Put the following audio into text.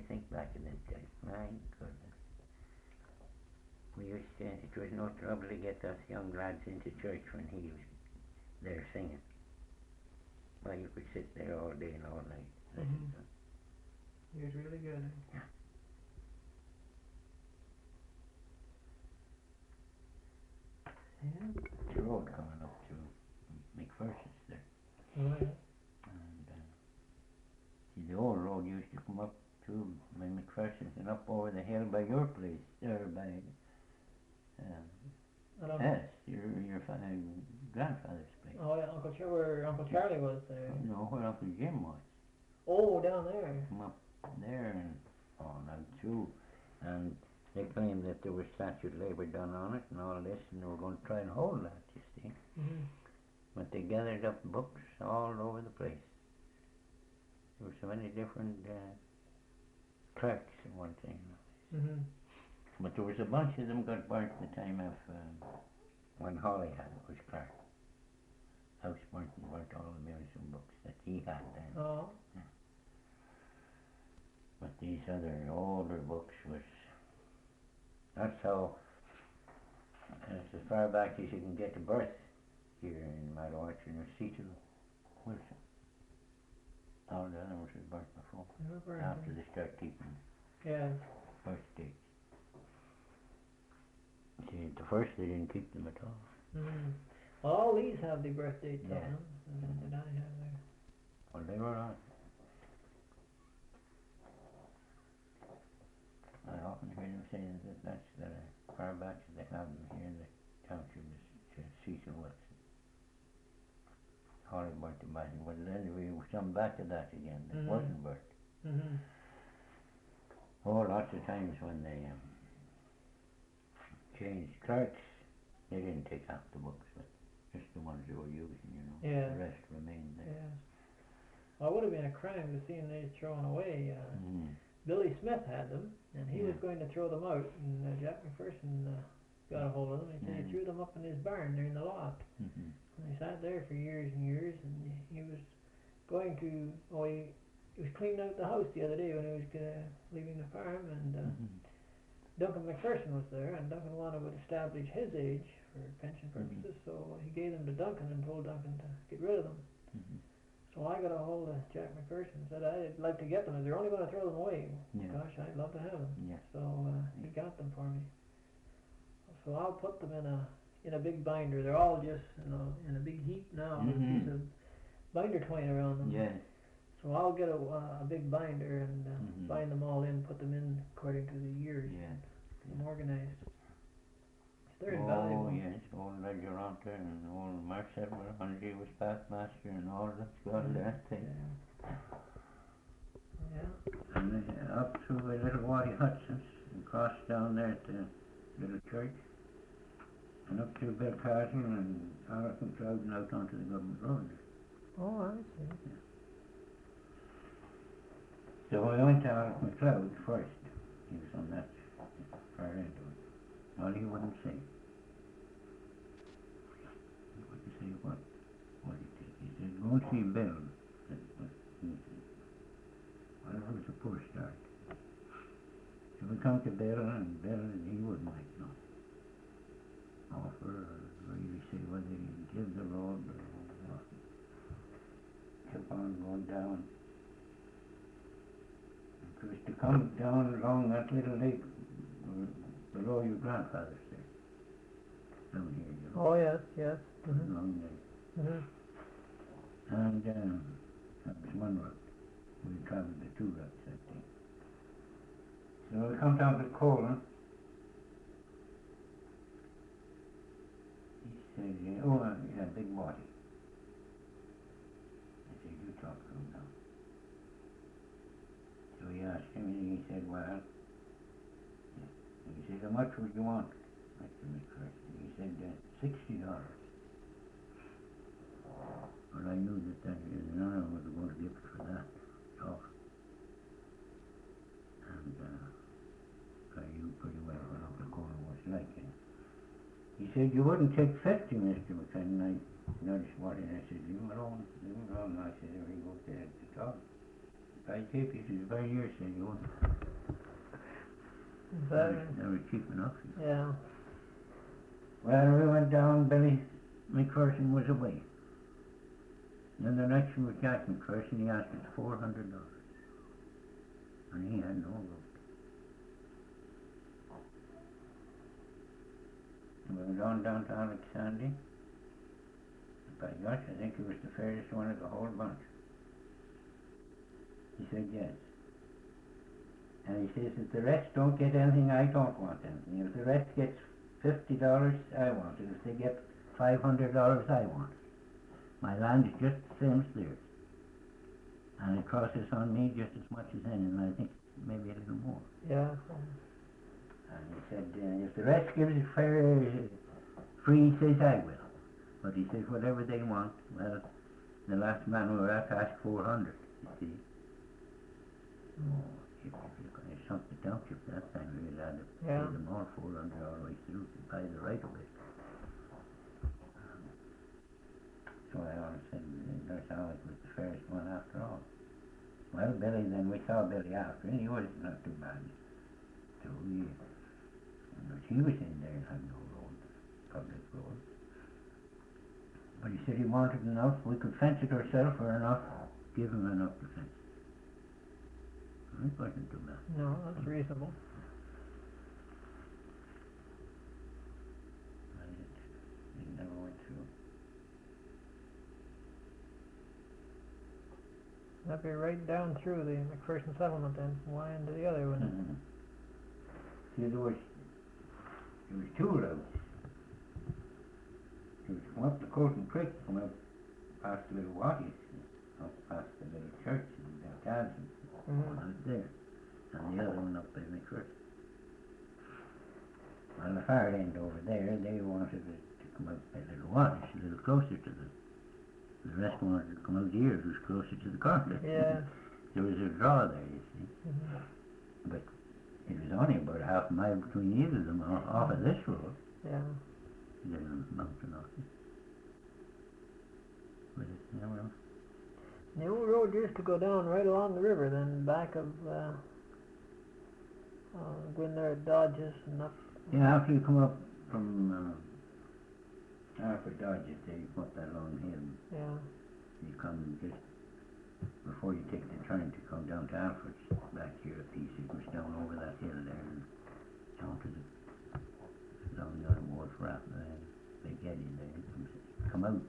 think back in that day, my goodness. We used to, it was no trouble to get us young lads into church when he was there singing. Well, you could sit there all day and all night. Mm-hmm. He was really good. Yeah. Yeah. The road coming up to McPherson's there. Oh, yeah. And see, the old road used to come up to my McPherson's and up over the hill by your place, there by I don't know. yes, your grandfather's place. Oh, yeah, where Uncle Charlie was there. No, where Uncle Jim was. Oh, down there. Come up there and on and through, and they claimed that there was statute labour done on it and all this, and they were going to try and hold that, you see. Mm-hmm. But they gathered up books all over the place. There were so many different clerks and one thing. Mm-hmm. But there was a bunch of them got burnt the time of when Holly was clerk. House burnt and burnt all the music books that he had then. Oh. Yeah. But these other older books was, that's how, as far back as you can get to birth here in Madawaska, and Cecil Wilson. All the other ones were burnt before. They were burnt. After they start keeping Yeah. birth dates. See, at the first they didn't keep them at all. Mm-hmm. All these have the birth dates Yeah. on them, that I have there. Well, they were on. I often hear them say that that's the far back as they have them here in the township is Cecil Wilson. Holly burnt the back, but then we come back to that again. It wasn't burnt. Mm-hmm. Oh, lots of times when they changed clerks, they didn't take out the books, but just the ones they were using, you know. Yeah. The rest remained there. Yeah. Well, it would have been a crime to see these thrown away. Billy Smith had them, and he was going to throw them out, and Jack McPherson got a hold of them. He said he threw them up in his barn there in the loft. Mm-hmm. And they sat there for years and years, and he was going to, he was cleaning out the house the other day when he was leaving the farm, and Duncan McPherson was there, and Duncan wanted to establish his age for pension purposes, so he gave them to Duncan and told Duncan to get rid of them. Mm-hmm. So I got a hold of Jack McPherson and said I'd like to get them. If they're only going to throw them away, gosh, I'd love to have them. Yeah. So he got them for me. So I'll put them in a big binder. They're all just in a big heap now with a piece of binder twine around them. Yeah. So I'll get a big binder and bind them all in, put them in according to the years. Yeah. Get them organized. They're invaluable. Oh yes, old Ledger Hunter and old Marcel Hunter was Pathmaster and all that's got that thing. Yeah. And up through the little Waddy Hudson's and cross down there at the little church and up to Bill Castle and Ark and Cloud and out onto the government road. Oh, I see. Yeah. So I went to Ark McLeod first. He was on that far end of it. All he wouldn't say. He wouldn't say what he did. He said, go and see Bill. Well, it was a poor start. So we come to Bill, and he wouldn't like no offer or really say whether he'd give the road or what. Kept on going down. It was to come down along that little lake below your grandfather's there. Down here, you know. Oh, yes, yes. Along there. And that was one route. We travelled the two routes that day. So we come down to Colin. He said, yeah, big body. I said, you talk to him now. So he asked him, and he said, well, he said, how much would you want? Mr. McPherson. He said, $60. Well, I knew that none of them was going to give it for that talk. And I knew pretty well what Uncle Colin was like. And he said, you wouldn't take 50, Mr. McLennan. I noticed what, and I said, leave him alone. I said, there he goes there to talk. By tickets is by year, said you. But, They were cheap enough. yeah. Well, we went down, Billy McPherson was away. Then the next one was Jack McPherson, he asked us $400. And he had no road. And we went on down to Alexandria. By gosh, I think it was the fairest one of the whole bunch. He said yes. And he says, if the rest don't get anything, I don't want anything. If the rest gets $50, I want it. If they get $500, I want it. My land is just the same as theirs. And it crosses on me just as much as any, and I think maybe a little more. Yeah. And he said, if the rest gives it fair, free, he says, I will. But he says, whatever they want, well, the last man we were at asked 400, you see. Oh, if you're going to sunk the township that time, we'll have to pay them all 400 all the way through to buy the right of it. So I always said, that's how it was the fairest one after all. Well, Billy, then we saw Billy after, and he was not too bad. So he was in there and had no road, public road. But he said he wanted enough, we could fence it ourselves for enough, give him enough to fence. It wasn't too bad. No, that's reasonable. And it never went through. That'd be right down through the McPherson settlement then, from one end to the other, wouldn't it? See, there was two roads. There was come up the Colton Creek, come up past the little Watties, up past the little church and the cabs out there, and the other one up by McPherson. On the far end over there, they wanted it to come out by little Watties, a little closer to the rest wanted to come out here, it was closer to the corner. Yeah. There was a draw there, you see. But it was only about half a mile between either of them off of this road. Yeah. Little mountain off it. But it's, yeah, well. The old road used to go down right along the river, then back of going there at Dodges and up. Yeah, after you come up from after Dodges, there you come up that long hill. Yeah. You come just before you take the turn to come down to Alfred's, back here a piece, it goes down over that hill there and down to the down the other wharf right there, Big Eddie there, come out